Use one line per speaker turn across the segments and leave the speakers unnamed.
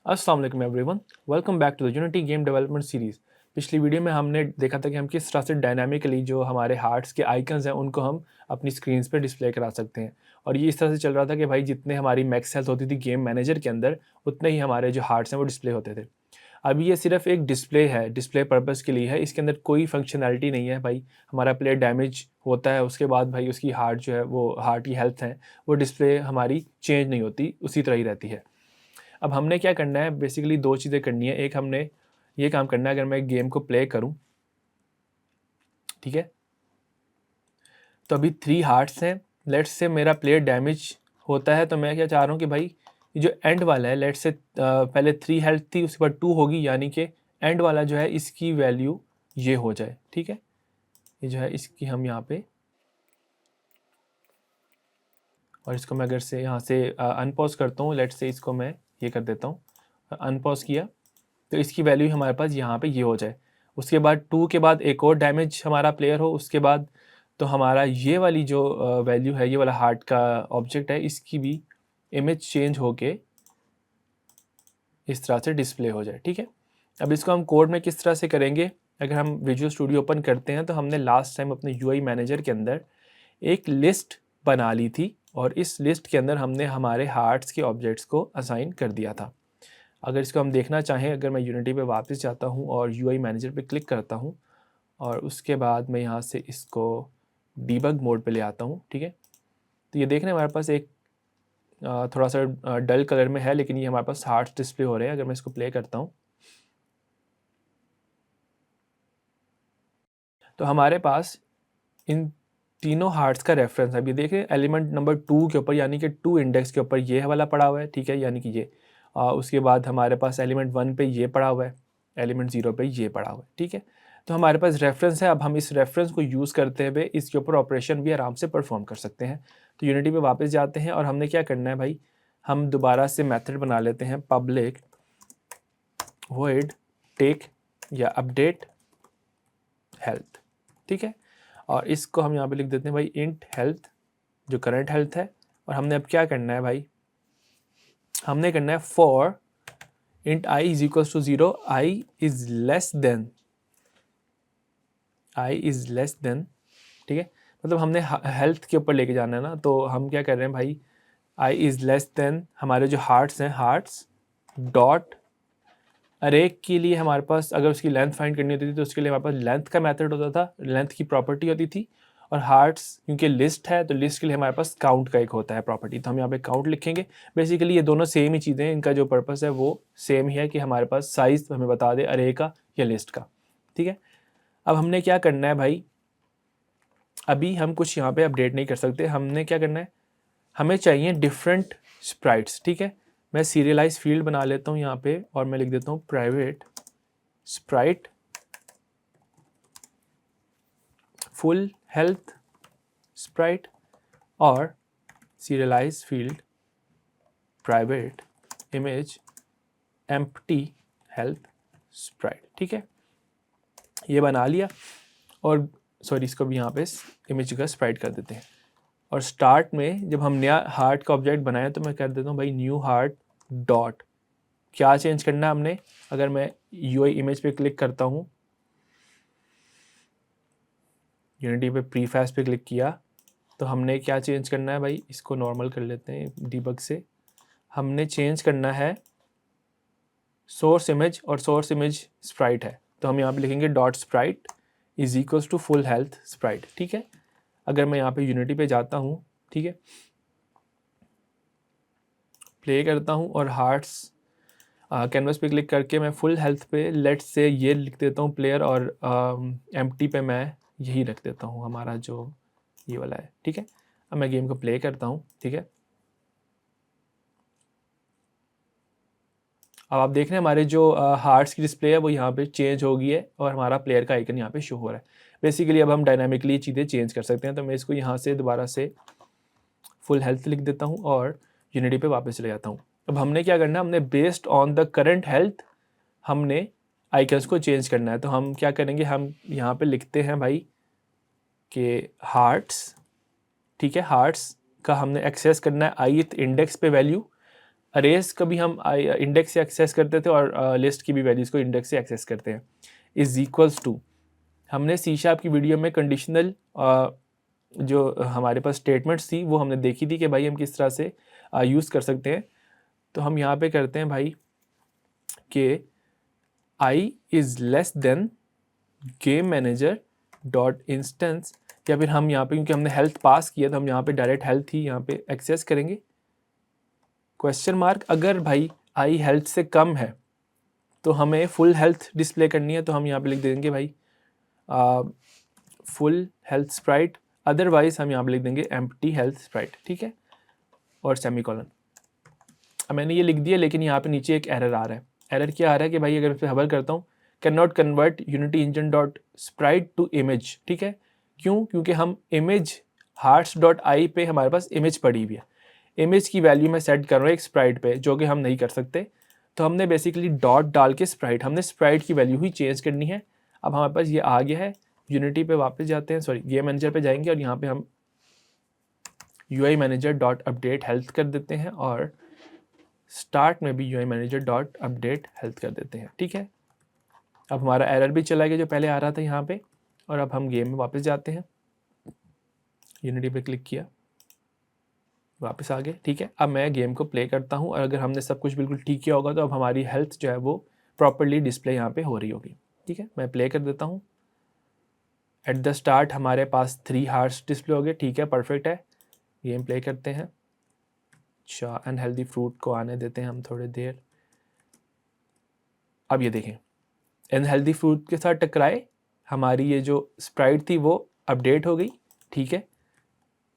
अस्सलाम वालेकुम everyone, welcome back to the Unity game development series. पिछली वीडियो में हमने देखा था कि हम किस तरह से डायनामिकली जो हमारे हार्ट्स के आइकन्स हैं उनको हम अपनी स्क्रीन्स पे डिस्प्ले करा सकते हैं। और ये इस तरह से चल रहा था कि भाई जितने हमारी मैक्स हेल्थ होती थी गेम मैनेजर के अंदर, उतने ही हमारे जो हार्ट्स हैं वो डिस्प्ले होते थे। अभी ये सिर्फ एक डिस्प्ले है, डिस्प्ले पर्पज़ के लिए है, इसके अंदर कोई फंक्शनैलिटी नहीं है भाई। हमारा प्लेयर डैमेज होता है, उसके बाद भाई उसकी हार्ट जो है वो हार्ट की हेल्थ है, वो डिस्प्ले हमारी चेंज नहीं होती, उसी तरह ही रहती है। अब हमने क्या करना है, बेसिकली 2 चीज़ें करनी है। एक हमने ये काम करना है, अगर मैं गेम को प्ले करूँ, ठीक है? तो अभी 3 हार्ट्स हैं। लेट्स से मेरा प्लेयर डैमेज होता है, तो मैं क्या चाह रहा हूँ कि भाई ये जो एंड वाला है, लेट्स से पहले 3 हेल्थ थी, उसके बाद 2 होगी, यानी कि एंड वाला जो है इसकी वैल्यू ये हो जाए, ठीक है? ये जो है इसकी हम यहाँ पे, और इसको मैं अगर से यहाँ से अनपॉज़ करता हूँ, लेट्स से इसको मैं ये कर देता हूँ, अनपॉज़ किया, तो इसकी वैल्यू हमारे पास यहाँ पे ये हो जाए। उसके बाद 2 के बाद एक और डैमेज हमारा प्लेयर हो, उसके बाद तो हमारा ये वाली जो वैल्यू है, ये वाला हार्ट का ऑब्जेक्ट है, इसकी भी इमेज चेंज होके इस तरह से डिस्प्ले हो जाए, ठीक है? अब इसको हम कोड में किस तरह से करेंगे, अगर हम विजुअल स्टूडियो ओपन करते हैं तो हमने लास्ट टाइम अपने यूआई मैनेजर के अंदर एक लिस्ट बना ली थी, और इस लिस्ट के अंदर हमने हमारे हार्ट्स के ऑब्जेक्ट्स को असाइन कर दिया था। अगर इसको हम देखना चाहें, अगर मैं यूनिटी पे वापस जाता हूँ और यूआई मैनेजर पे क्लिक करता हूँ, और उसके बाद मैं यहाँ से इसको डीबग मोड पे ले आता हूँ, ठीक है? तो ये देखने हमारे पास एक थोड़ा सा डल कलर में है, लेकिन ये हमारे पास हार्ट्स डिस्प्ले हो रहे हैं। अगर मैं इसको प्ले करता हूँ, तो हमारे पास इन तीनों हार्ट्स का रेफरेंस है। अभी देखिए एलिमेंट नंबर 2 के ऊपर, यानी कि 2 इंडेक्स के ऊपर ये वाला पड़ा हुआ है, ठीक है, यानी कि ये उसके बाद हमारे पास एलिमेंट 1 पे ये पड़ा हुआ है, एलिमेंट 0 पे ये पड़ा हुआ है, ठीक है। तो हमारे पास रेफरेंस है। अब हम इस रेफरेंस को यूज़ करते हुए इसके ऊपर ऑपरेशन भी आराम से परफॉर्म कर सकते हैं। तो यूनिटी पे वापस जाते हैं, और हमने क्या करना है भाई, हम दोबारा से मेथड बना लेते हैं, पब्लिक वॉइड टेक या अपडेट हेल्थ, ठीक है। और इसको हम यहाँ पे लिख देते हैं भाई इंट हेल्थ, जो करंट हेल्थ है। और हमने अब क्या करना है भाई, हमने करना है for int I is equals to 0, I is less than, ठीक है। मतलब हमने हेल्थ के ऊपर लेके जाना है ना, तो हम क्या कर रहे हैं भाई, आई इज लेस देन हमारे जो हार्ट्स हैं, हार्ट्स डॉट अरे के लिए हमारे पास अगर उसकी लेंथ फाइंड करनी होती थी तो उसके लिए हमारे पास लेंथ का मेथड होता था, लेंथ की प्रॉपर्टी होती थी। और हार्ट्स क्योंकि लिस्ट है, तो लिस्ट के लिए हमारे पास काउंट का एक होता है प्रॉपर्टी, तो हम यहाँ पे काउंट लिखेंगे। बेसिकली ये दोनों सेम ही चीज़ें हैं, इनका जो पर्पस है वो सेम ही है कि हमारे पास साइज हमें बता दे अरे का या लिस्ट का, ठीक है। अब हमने क्या करना है भाई, अभी हम कुछ यहाँ पे अपडेट नहीं कर सकते। हमने क्या करना है, हमें चाहिए डिफरेंट स्प्राइट्स, ठीक है। मैं सीरियलाइज फील्ड बना लेता हूँ यहाँ पे, और मैं लिख देता हूँ private sprite full health sprite, और serialize field private image empty health sprite, ठीक है। ये बना लिया, और सॉरी इसको भी यहाँ पे इमेज का स्प्राइट कर देते हैं। और स्टार्ट में जब हम नया हार्ट का ऑब्जेक्ट बनाया, तो मैं कर देता हूँ भाई न्यू हार्ट डॉट, क्या चेंज करना है हमने, अगर मैं यूआई इमेज पे क्लिक करता हूँ, यूनिटी पे प्रीफैस पे क्लिक किया, तो हमने क्या चेंज करना है भाई, इसको नॉर्मल कर लेते हैं डीबग से। हमने चेंज करना है सोर्स इमेज, और सोर्स इमेज स्प्राइट है, तो हम यहाँ पे लिखेंगे dot sprite is equals to full health sprite, ठीक है। अगर मैं यहाँ पे यूनिटी पे जाता हूँ, ठीक है, प्ले करता हूँ, और हार्ट्स कैनवस पे क्लिक करके मैं फुल हेल्थ पे लेट से ये लिख देता हूँ प्लेयर, और एम्प्टी पे मैं यही रख देता हूँ हमारा जो ये वाला है, ठीक है। अब मैं गेम को प्ले करता हूँ, ठीक है। अब आप देख रहे हैं हमारे जो हार्ट्स की डिस्प्ले है वो यहाँ पे चेंज हो गई है, और हमारा प्लेयर का आइकन यहाँ पे शो हो रहा है। बेसिकली अब हम डायनामिकली चीज़ें चेंज कर सकते हैं। तो मैं इसको यहाँ से दोबारा से फुल हेल्थ लिख देता हूँ, और यूनिटी पे वापस चले जाता हूँ। अब हमने क्या करना है, हमने based on the current health हमने आइकन्स को चेंज करना है। तो हम क्या करेंगे, हम यहाँ पे लिखते हैं भाई कि हार्ट्स, ठीक है, हार्ट्स का हमने एक्सेस करना है ith इंडेक्स पे वैल्यू। अरेज का भी हम इंडेक्स से एक्सेस करते थे और लिस्ट की भी वैल्यूज़ को इंडेक्स से एक्सेस करते हैं। इज़ इक्वल्स टू, हमने सी शार्प की वीडियो में कंडीशनल जो हमारे पास स्टेटमेंट्स थी वो हमने देखी थी कि भाई हम किस तरह से यूज़ कर सकते हैं। तो हम यहाँ पे करते हैं भाई कि AI is less than game manager dot instance, या फिर हम यहाँ पे क्योंकि हमने हेल्थ पास किया तो हम यहाँ पे डायरेक्ट हेल्थ ही यहाँ पे एक्सेस करेंगे। क्वेश्चन मार्क, अगर भाई आई हेल्थ से कम है तो हमें फुल हेल्थ डिस्प्ले करनी है, तो हम यहाँ पे लिख देंगे भाई फुल हेल्थ स्प्राइट, अदरवाइज हम यहाँ पे लिख देंगे एम्प्टी हेल्थ स्प्राइट, ठीक है, और सेमीकोलन। अब मैंने ये लिख दिया, लेकिन यहाँ पे नीचे एक एरर आ रहा है। एरर क्या आ रहा है कि भाई अगर मैं हबल करता हूँ, can not convert Unity engine dot sprite to image, ठीक है, क्यों? क्योंकि हम इमेज हार्ट्स डॉट आई पे हमारे पास इमेज पड़ी हुई है, इमेज की वैल्यू मैं सेट कर रहा हूँ एक स्प्राइट पे, जो कि हम नहीं कर सकते। तो हमने बेसिकली डॉट डाल के स्प्राइट, हमने स्प्राइट की वैल्यू ही चेंज करनी है। अब हमारे पास ये आ गया है, यूनिटी पे वापस जाते हैं, सॉरी गेम मैनेजर पे जाएंगे और यहाँ पे हम UI manager dot update health कर देते हैं और स्टार्ट में भी UI manager dot update health कर देते हैं, ठीक है। अब हमारा एरर भी चला गया जो पहले आ रहा था यहाँ पे, और अब हम गेम में वापस जाते हैं, यूनिटी पे क्लिक किया, वापस आ गए, ठीक है। अब मैं गेम को प्ले करता हूँ और अगर हमने सब कुछ बिल्कुल ठीक किया होगा तो अब हमारी हेल्थ जो है वो प्रॉपरली डिस्प्ले यहाँ पे हो रही होगी, ठीक है। मैं प्ले कर देता हूँ। एट द स्टार्ट हमारे पास 3 हार्ट्स डिस्प्ले हो गए, ठीक है, परफेक्ट है। गेम प्ले करते हैं। अच्छा, अनहेल्दी फ्रूट को आने देते हैं हम थोड़ी देर। अब ये देखें, अनहेल्दी फ्रूट के साथ टकराए, हमारी ये जो स्प्राइट थी वो अपडेट हो गई, ठीक है।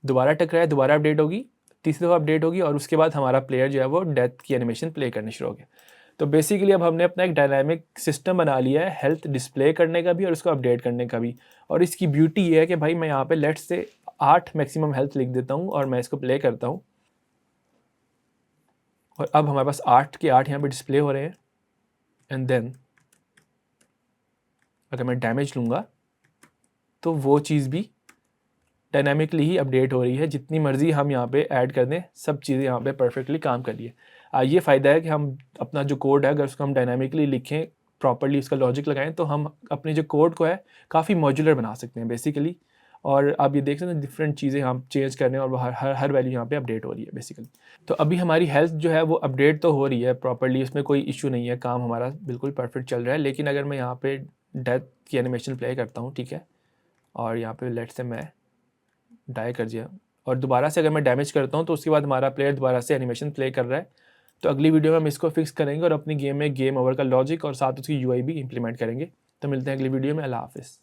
दोबारा टकराए, दोबारा अपडेट होगी, तीसरी दफ़ा अपडेट होगी और उसके बाद हमारा प्लेयर जो है वो डेथ की एनिमेशन प्ले करनी शुरू हो गया। तो बेसिकली अब हमने अपना एक डायनामिक सिस्टम बना लिया है हेल्थ डिस्प्ले करने का भी और उसको अपडेट करने का भी। और इसकी ब्यूटी ये है कि भाई मैं यहाँ पे लेट्स से 8 मैक्सिमम हेल्थ लिख देता हूँ और मैं इसको प्ले करता हूँ और अब हमारे पास 8 के 8 यहाँ पे डिस्प्ले हो रहे हैं। एंड देन अगर मैं डैमेज लूँगा तो वो चीज़ भी डायनामिकली ही अपडेट हो रही है, जितनी मर्ज़ी हम यहाँ पे ऐड कर दें सब चीज़ें यहाँ पे परफेक्टली काम कर रही है। ये फ़ायदा है कि हम अपना जो कोड है अगर उसको हम डायनामिकली लिखें, प्रॉपर्ली उसका लॉजिक लगाएं, तो हम अपने जो कोड को है काफ़ी मॉड्यूलर बना सकते हैं बेसिकली। और आप ये देख सकते हैं डिफरेंट चीज़ें हम चेंज कर रहे हैं और हर वैल्यू यहाँ पे अपडेट हो रही है बेसिकली। तो अभी हमारी हेल्थ जो है वो अपडेट तो हो रही है प्रॉपर्ली, उसमें कोई इशू नहीं है, काम हमारा बिल्कुल परफेक्ट चल रहा है। लेकिन अगर मैं यहाँ पे डेथ की एनिमेशन प्ले करता हूँ, ठीक है, और यहाँ पे लेट से मैं डाई कर दिया और दोबारा से अगर मैं डैमेज करता हूँ तो उसके बाद हमारा प्लेयर दोबारा से एनिमेशन प्ले कर रहा है। तो अगली वीडियो में हम इसको फिक्स करेंगे और अपनी गेम में गेम ओवर का लॉजिक और साथ उसकी UI भी इंप्लीमेंट करेंगे। तो मिलते हैं अगली वीडियो में। अल्लाह हाफिज़।